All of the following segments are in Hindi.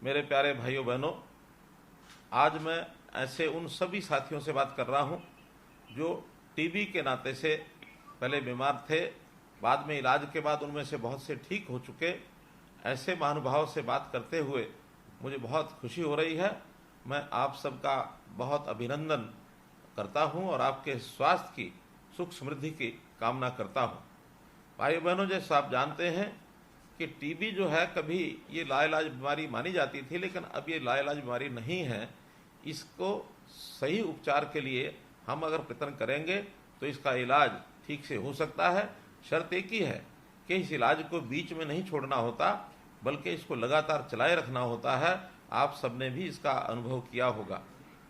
मेरे प्यारे भाइयों बहनों, आज मैं ऐसे उन सभी साथियों से बात कर रहा हूँ जो टीबी के नाते से पहले बीमार थे, बाद में इलाज के बाद उनमें से बहुत से ठीक हो चुके। ऐसे महानुभाव से बात करते हुए मुझे बहुत खुशी हो रही है। मैं आप सबका बहुत अभिनंदन करता हूँ और आपके स्वास्थ्य की, सुख समृद्धि की कामना करता हूँ। भाई बहनों, जैसे आप जानते हैं कि टीबी जो है कभी ये लाइलाज बीमारी मानी जाती थी, लेकिन अब ये लाइलाज बीमारी नहीं है। इसको सही उपचार के लिए हम अगर प्रयत्न करेंगे तो इसका इलाज ठीक से हो सकता है। शर्त एक ही है कि इस इलाज को बीच में नहीं छोड़ना होता, बल्कि इसको लगातार चलाए रखना होता है। आप सबने भी इसका अनुभव किया होगा।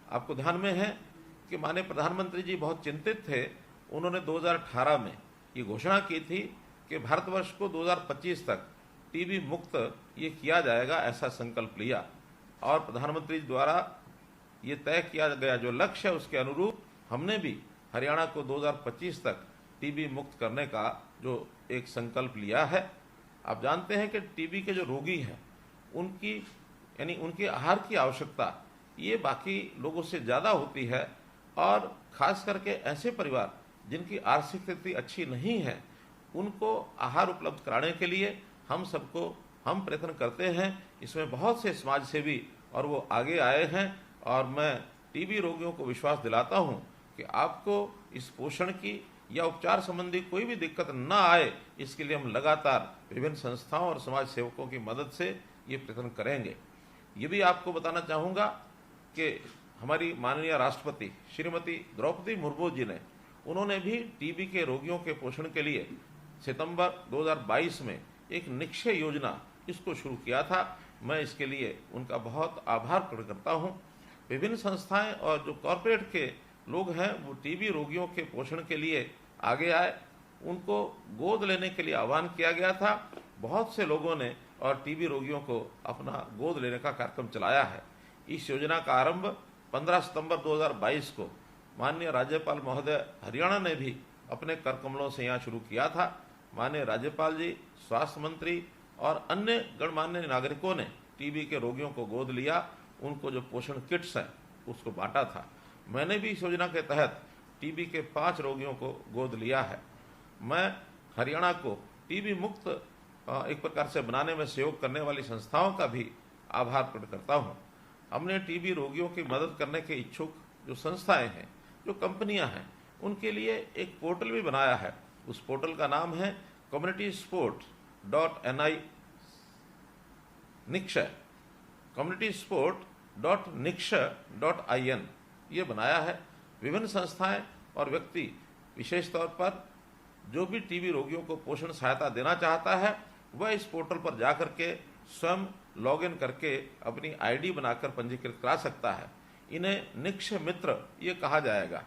आपको ध्यान में है कि माननीय प्रधानमंत्री जी बहुत चिंतित थे। उन्होंने 2018 में ये घोषणा की थी कि भारतवर्ष को 2025 तक टीबी मुक्त ये किया जाएगा, ऐसा संकल्प लिया। और प्रधानमंत्री द्वारा ये तय किया गया जो लक्ष्य है, उसके अनुरूप हमने भी हरियाणा को 2025 तक टीबी मुक्त करने का जो एक संकल्प लिया है। आप जानते हैं कि टीबी के जो रोगी हैं उनकी यानी उनके आहार की आवश्यकता ये बाकी लोगों से ज़्यादा होती है, और खास करके ऐसे परिवार जिनकी आर्थिक स्थिति अच्छी नहीं है उनको आहार उपलब्ध कराने के लिए हम प्रयत्न करते हैं। इसमें बहुत से समाज सेवी और वो आगे आए हैं, और मैं टीबी रोगियों को विश्वास दिलाता हूं कि आपको इस पोषण की या उपचार संबंधी कोई भी दिक्कत न आए, इसके लिए हम लगातार विभिन्न संस्थाओं और समाज सेवकों की मदद से ये प्रयत्न करेंगे। ये भी आपको बताना चाहूँगा कि हमारी माननीय राष्ट्रपति श्रीमती द्रौपदी मुर्मू जी ने उन्होंने भी टीबी के रोगियों के पोषण के लिए सितंबर 2022 में एक निक्षय योजना इसको शुरू किया था। मैं इसके लिए उनका बहुत आभार प्रकट करता हूँ। विभिन्न संस्थाएं और जो कॉरपोरेट के लोग हैं वो टीबी रोगियों के पोषण के लिए आगे आए। उनको गोद लेने के लिए आह्वान किया गया था। बहुत से लोगों ने और टीबी रोगियों को अपना गोद लेने का कार्यक्रम चलाया है। इस योजना का आरंभ 15 सितंबर 2022 को माननीय राज्यपाल महोदय हरियाणा ने भी अपने कर कमलों से यहाँ शुरू किया था। माननीय राज्यपाल जी, स्वास्थ्य मंत्री और अन्य गणमान्य नागरिकों ने टीबी के रोगियों को गोद लिया। उनको जो पोषण किट्स हैं उसको बांटा था। मैंने भी इस योजना के तहत टीबी के 5 रोगियों को गोद लिया है। मैं हरियाणा को टीबी मुक्त एक प्रकार से बनाने में सहयोग करने वाली संस्थाओं का भी आभार प्रकट करता हूँ। हमने टीबी रोगियों की मदद करने के इच्छुक जो संस्थाएं हैं, जो कंपनियां हैं, उनके लिए एक पोर्टल भी बनाया है। उस पोर्टल का नाम है communitysport.ni निक्षय communitysport.nikshay.in ये बनाया है। विभिन्न संस्थाएं और व्यक्ति विशेष तौर पर जो भी टीबी रोगियों को पोषण सहायता देना चाहता है वह इस पोर्टल पर जाकर के स्वयं लॉगिन करके अपनी आईडी बनाकर पंजीकृत करा सकता है। इन्हें निक्षय मित्र ये कहा जाएगा।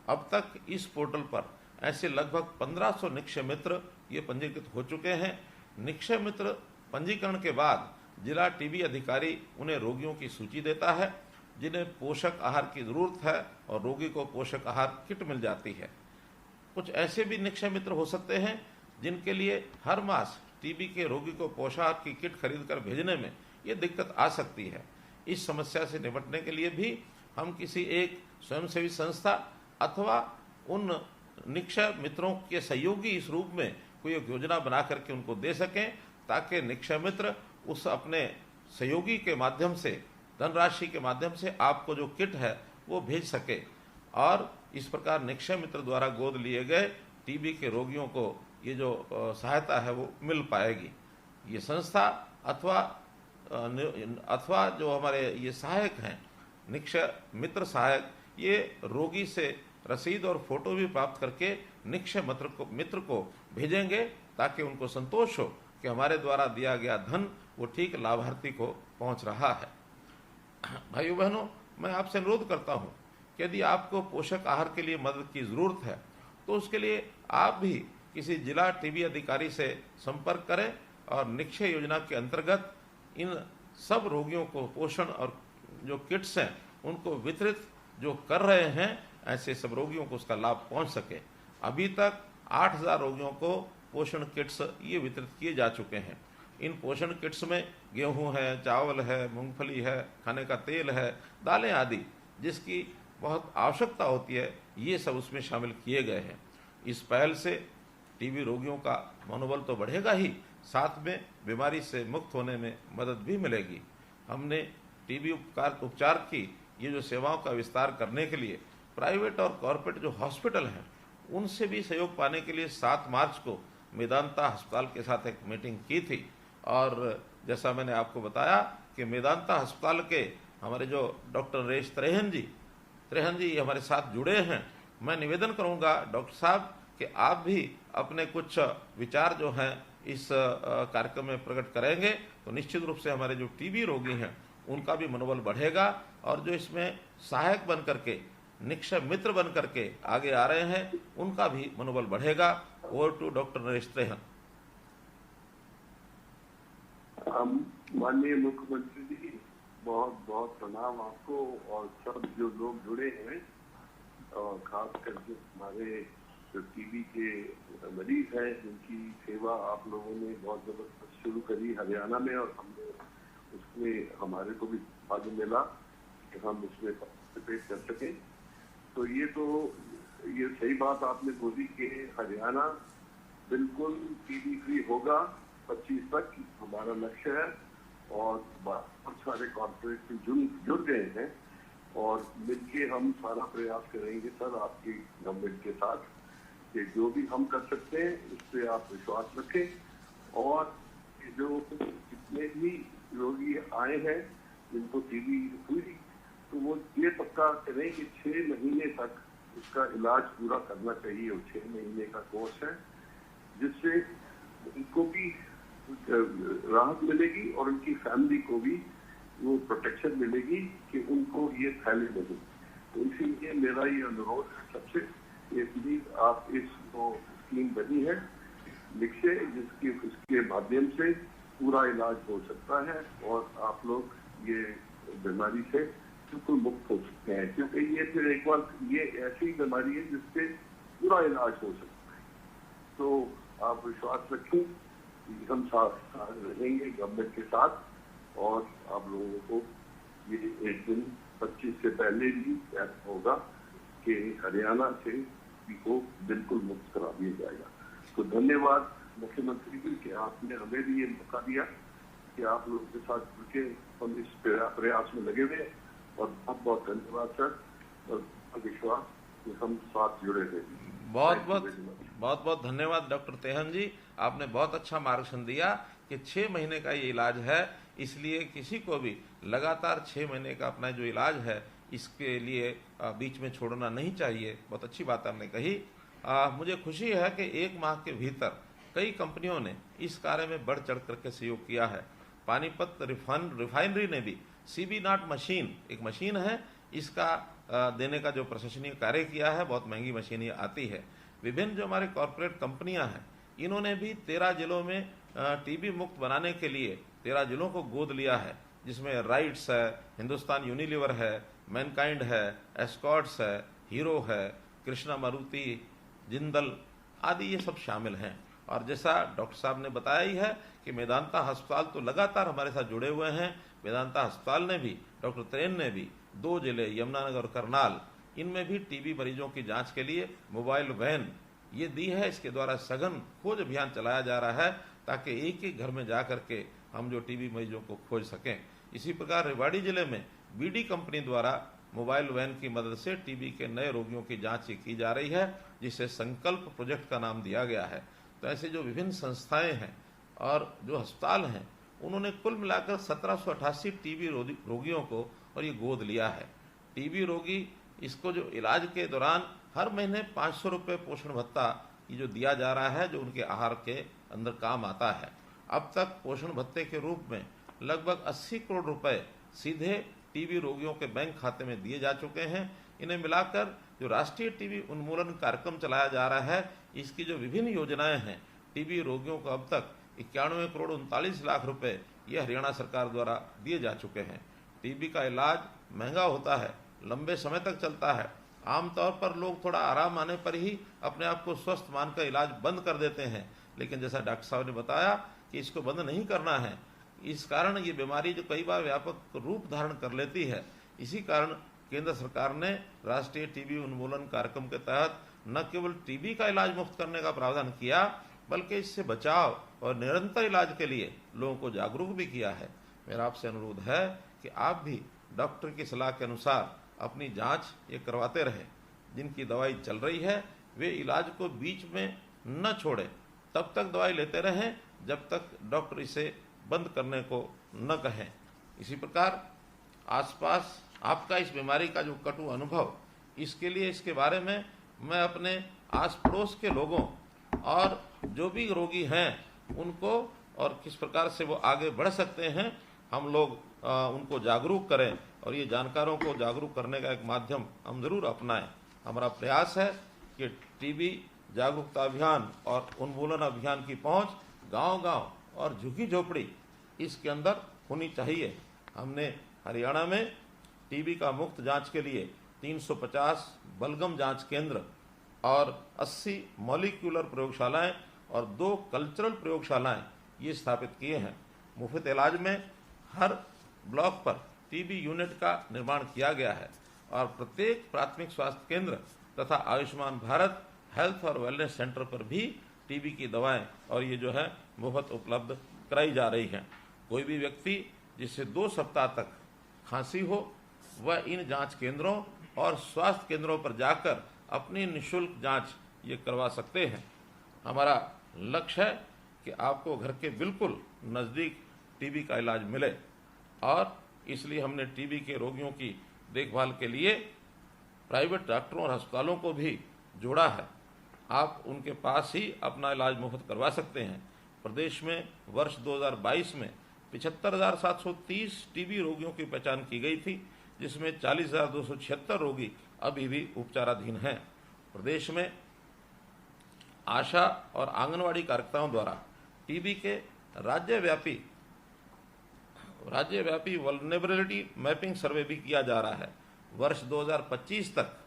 अब तक इस पोर्टल पर ऐसे लगभग 1500 निक्षय मित्र ये पंजीकृत हो चुके हैं। निक्षय मित्र पंजीकरण के बाद जिला टीबी अधिकारी उन्हें रोगियों की सूची देता है जिन्हें पोषक आहार की जरूरत है, और रोगी को पोषक आहार किट मिल जाती है। कुछ ऐसे भी निक्षय मित्र हो सकते हैं जिनके लिए हर मास टीबी के रोगी को पोषाहार की किट खरीद कर भेजने में ये दिक्कत आ सकती है। इस समस्या से निपटने के लिए भी हम किसी एक स्वयंसेवी संस्था अथवा उन निक्षय मित्रों के सहयोगी इस रूप में कोई एक योजना बना करके उनको दे सकें, ताकि निक्षय मित्र उस अपने सहयोगी के माध्यम से, धनराशि के माध्यम से आपको जो किट है वो भेज सके, और इस प्रकार निक्षय मित्र द्वारा गोद लिए गए टीबी के रोगियों को ये जो सहायता है वो मिल पाएगी। ये संस्था अथवा जो हमारे ये सहायक हैं, निक्षय मित्र सहायक, ये रोगी से रसीद और फोटो भी प्राप्त करके निक्षय मित्र को भेजेंगे, ताकि उनको संतोष हो कि हमारे द्वारा दिया गया धन वो ठीक लाभार्थी को पहुंच रहा है। भाइयों बहनों, मैं आपसे अनुरोध करता हूं कि यदि आपको पोषक आहार के लिए मदद की जरूरत है तो उसके लिए आप भी किसी जिला टीबी अधिकारी से संपर्क करें, और निक्षय योजना के अंतर्गत इन सब रोगियों को पोषण और जो किट्स हैं उनको वितरित जो कर रहे हैं, ऐसे सब रोगियों को उसका लाभ पहुंच सके। अभी तक 8000 रोगियों को पोषण किट्स ये वितरित किए जा चुके हैं। इन पोषण किट्स में गेहूं है, चावल है, मूंगफली है, खाने का तेल है, दालें आदि जिसकी बहुत आवश्यकता होती है, ये सब उसमें शामिल किए गए हैं। इस पहल से टीबी रोगियों का मनोबल तो बढ़ेगा ही, साथ में बीमारी से मुक्त होने में मदद भी मिलेगी। हमने टीबी उपचार की ये जो सेवाओं का विस्तार करने के लिए प्राइवेट और कॉरपोरेट जो हॉस्पिटल हैं उनसे भी सहयोग पाने के लिए 7 मार्च को मेदांता अस्पताल के साथ एक मीटिंग की थी। और जैसा मैंने आपको बताया कि मेदांता अस्पताल के हमारे जो डॉक्टर नरेश त्रेहन जी हमारे साथ जुड़े हैं। मैं निवेदन करूंगा डॉक्टर साहब कि आप भी अपने कुछ विचार जो हैं इस कार्यक्रम में प्रकट करेंगे तो निश्चित रूप से हमारे जो टीबी रोगी हैं उनका भी मनोबल बढ़ेगा और जो इसमें सहायक बन करके, निक्षय मित्र बन करके आगे आ रहे हैं उनका भी मनोबल बढ़ेगा। Over to doctor Naresh Trehan. माननीय मुख्यमंत्री जी, बहुत बहुत प्रणाम आपको और सब जो लोग जुड़े हैं, और खास करके हमारे जो टीबी के मरीज हैं जिनकी सेवा आप लोगों ने बहुत जबरदस्त शुरू करी हरियाणा में, और हमने उसमें हमारे को भी भाग्य मिला कि हम उसमें पार्टिसिपेट कर सके। तो ये सही बात आपने बोली कि हरियाणा बिल्कुल टीबी फ्री होगा 25 तक, हमारा लक्ष्य है। और बहुत सारे कॉर्पोरेट जुड़ गए हैं और मिलके हम सारा प्रयास करेंगे सर आपकी गवर्नमेंट के साथ कि जो भी हम कर सकते हैं उस पर आप विश्वास रखें। और जो जितने भी रोगी आए हैं जिनको टीबी हुई, तो वो ये पक्का करें कि 6 महीने तक उसका इलाज पूरा करना चाहिए। और 6 महीने का कोर्स है जिससे उनको भी राहत मिलेगी और उनकी फैमिली को भी वो प्रोटेक्शन मिलेगी कि उनको ये फैले नहीं। तो इसीलिए मेरा ये अनुरोध है सबसे, प्लीज आप इस स्कीम बनी है लिखिए इसके माध्यम से पूरा इलाज हो सकता है और आप लोग ये बीमारी से बिल्कुल मुक्त हो सकते हैं। क्योंकि ये फिर एक बार ये ऐसी बीमारी है जिससे पूरा इलाज हो सकता है। तो आप विश्वास रखें, हम साथ रहेंगे गवर्नमेंट के साथ और आप लोगों को ये एक दिन 25 से पहले भी ऐसा होगा कि हरियाणा से को बिल्कुल मुक्त करा दिया जाएगा। तो धन्यवाद मुख्यमंत्री जी कि आपने हमें भी ये मौका दिया कि आप लोगों के साथ जुड़ के हम इस प्रयास में लगे हुए। और बहुत बहुत धन्यवाद सर, और विश्वास कि हम साथ जुड़े रहे। बहुत बहुत धन्यवाद डॉक्टर त्रेहन जी, आपने बहुत अच्छा मार्गदर्शन दिया कि 6 महीने का ये इलाज है, इसलिए किसी को भी लगातार 6 महीने का अपना जो इलाज है इसके लिए बीच में छोड़ना नहीं चाहिए। बहुत अच्छी बात आपने कही। मुझे खुशी है कि 1 माह के भीतर कई कंपनियों ने इस कार्य में बढ़ चढ़ करके सहयोग किया है। पानीपत रिफाइनरी ने भी CB0 मशीन, एक मशीन है, इसका देने का जो प्रशंसनीय कार्य किया है। बहुत महंगी मशीन ये आती है। विभिन्न जो हमारे कॉरपोरेट कंपनियां हैं इन्होंने भी 13 जिलों में टीबी मुक्त बनाने के लिए 13 जिलों को गोद लिया है, जिसमें राइट्स है, हिंदुस्तान यूनिलीवर है, मैनकाइंड है, एस्कॉर्ट्स है, हीरो है, कृष्णा मारुति, जिंदल आदि ये सब शामिल हैं। और जैसा डॉक्टर साहब ने बताया ही है कि मेदांता अस्पताल तो लगातार हमारे साथ जुड़े हुए हैं। मेदांता अस्पताल ने भी, डॉक्टर त्रेन ने भी 2 जिले यमुनानगर और करनाल, इनमें भी टीबी मरीजों की जांच के लिए मोबाइल वैन ये दी है। इसके द्वारा सघन खोज अभियान चलाया जा रहा है ताकि एक एक घर में जा करके हम जो टीबी मरीजों को खोज सकें। इसी प्रकार रेवाड़ी जिले में BD कंपनी द्वारा मोबाइल वैन की मदद से टीबी के नए रोगियों की जांच की जा रही है, जिसे संकल्प प्रोजेक्ट का नाम दिया गया है। तो ऐसे जो विभिन्न संस्थाएं हैं और जो अस्पताल हैं उन्होंने कुल मिलाकर 1788 टीबी रोगियों को और ये गोद लिया है। टीबी रोगी इसको जो इलाज के दौरान हर महीने 500 रुपये पोषण भत्ता ये जो दिया जा रहा है, जो उनके आहार के अंदर काम आता है। अब तक पोषण भत्ते के रूप में लगभग 80 करोड़ रुपए सीधे टीबी रोगियों के बैंक खाते में दिए जा चुके हैं। इन्हें मिलाकर जो राष्ट्रीय टीबी उन्मूलन कार्यक्रम चलाया जा रहा है, इसकी जो विभिन्न योजनाएं हैं, टीबी रोगियों को अब तक 91 करोड़ 39 लाख रुपए ये हरियाणा सरकार द्वारा दिए जा चुके हैं। टीबी का इलाज महंगा होता है, लंबे समय तक चलता है। आमतौर पर लोग थोड़ा आराम आने पर ही अपने आप को स्वस्थ मानकर इलाज बंद कर देते हैं, लेकिन जैसा डॉक्टर साहब ने बताया कि इसको बंद नहीं करना है। इस कारण ये बीमारी जो कई बार व्यापक रूप धारण कर लेती है, इसी कारण केंद्र सरकार ने राष्ट्रीय टीबी उन्मूलन कार्यक्रम के तहत न केवल टीबी का इलाज मुफ्त करने का प्रावधान किया, बल्कि इससे बचाव और निरंतर इलाज के लिए लोगों को जागरूक भी किया है। मेरा आपसे अनुरोध है कि आप भी डॉक्टर की सलाह के अनुसार अपनी जांच ये करवाते रहें। जिनकी दवाई चल रही है वे इलाज को बीच में न छोड़ें, तब तक दवाई लेते रहें जब तक डॉक्टर इसे बंद करने को न कहें। इसी प्रकार आसपास आपका इस बीमारी का जो कटु अनुभव, इसके लिए इसके बारे में मैं अपने आस पड़ोस के लोगों और जो भी रोगी हैं उनको और किस प्रकार से वो आगे बढ़ सकते हैं, हम लोग उनको जागरूक करें और ये जानकारों को जागरूक करने का एक माध्यम हम जरूर अपनाएं। हमारा प्रयास है कि टीबी जागरूकता अभियान और उन्मूलन अभियान की पहुंच गांव-गांव और झुग्गी झोपड़ी इसके अंदर होनी चाहिए। हमने हरियाणा में टीबी का मुफ्त जांच के लिए 350 बलगम जांच केंद्र और 80 मॉलिक्यूलर प्रयोगशालाएं और 2 कल्चरल प्रयोगशालाएं ये स्थापित किए हैं। मुफ्त इलाज में हर ब्लॉक पर टीबी यूनिट का निर्माण किया गया है और प्रत्येक प्राथमिक स्वास्थ्य केंद्र तथा आयुष्मान भारत हेल्थ और वेलनेस सेंटर पर भी टीबी की दवाएं और ये जो है मुफ्त उपलब्ध कराई जा रही हैं। कोई भी व्यक्ति जिससे 2 सप्ताह तक खांसी हो वह इन जांच केंद्रों और स्वास्थ्य केंद्रों पर जाकर अपनी निःशुल्क जांच ये करवा सकते हैं। हमारा लक्ष्य है कि आपको घर के बिल्कुल नज़दीक टीबी का इलाज मिले और इसलिए हमने टीबी के रोगियों की देखभाल के लिए प्राइवेट डॉक्टरों और अस्पतालों को भी जोड़ा है। आप उनके पास ही अपना इलाज मुफ्त करवा सकते हैं। प्रदेश में वर्ष 2022 में 75,730 टीबी रोगियों की पहचान की गई थी, जिसमें 40,276 रोगी अभी भी उपचाराधीन हैं। प्रदेश में आशा और आंगनवाड़ी कार्यकर्ताओं द्वारा टीबी के राज्यव्यापी वल्नरेबिलिटी मैपिंग सर्वे भी किया जा रहा है। वर्ष 2025 तक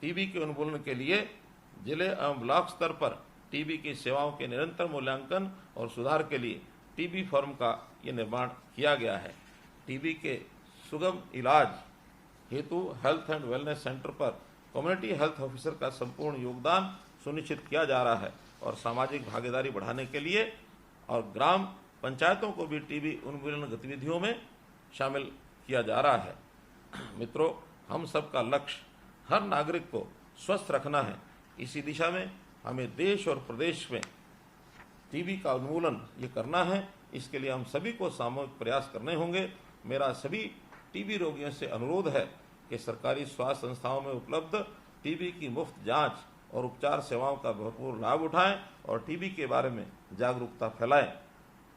टीबी के उन्मूलन के लिए जिले एवं ब्लॉक स्तर पर टीबी की सेवाओं के निरंतर मूल्यांकन और सुधार के लिए टीबी फॉर्म का ये निर्माण किया गया है। टीबी के सुगम इलाज हेतु हेल्थ एंड वेलनेस सेंटर पर कम्युनिटी हेल्थ ऑफिसर का संपूर्ण योगदान सुनिश्चित किया जा रहा है और सामाजिक भागीदारी बढ़ाने के लिए और ग्राम पंचायतों को भी टीबी उन्मूलन गतिविधियों में शामिल किया जा रहा है। मित्रों, हम सबका लक्ष्य हर नागरिक को स्वस्थ रखना है। इसी दिशा में हमें देश और प्रदेश में टीबी का उन्मूलन ये करना है। इसके लिए हम सभी को सामूहिक प्रयास करने होंगे। मेरा सभी टीबी रोगियों से अनुरोध है कि सरकारी स्वास्थ्य संस्थाओं में उपलब्ध टीबी की मुफ्त जांच और उपचार सेवाओं का भरपूर लाभ उठाएं और टीबी के बारे में जागरूकता फैलाएं।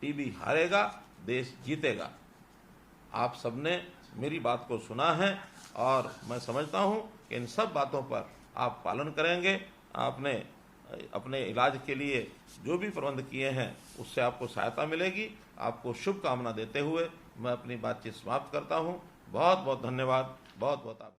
टीबी हारेगा, देश जीतेगा। आप सबने मेरी बात को सुना है और मैं समझता हूं कि इन सब बातों पर आप पालन करेंगे। आपने अपने इलाज के लिए जो भी प्रबंध किए हैं उससे आपको सहायता मिलेगी। आपको शुभकामना देते हुए मैं अपनी बातचीत समाप्त करता हूं। बहुत बहुत धन्यवाद। बहुत बहुत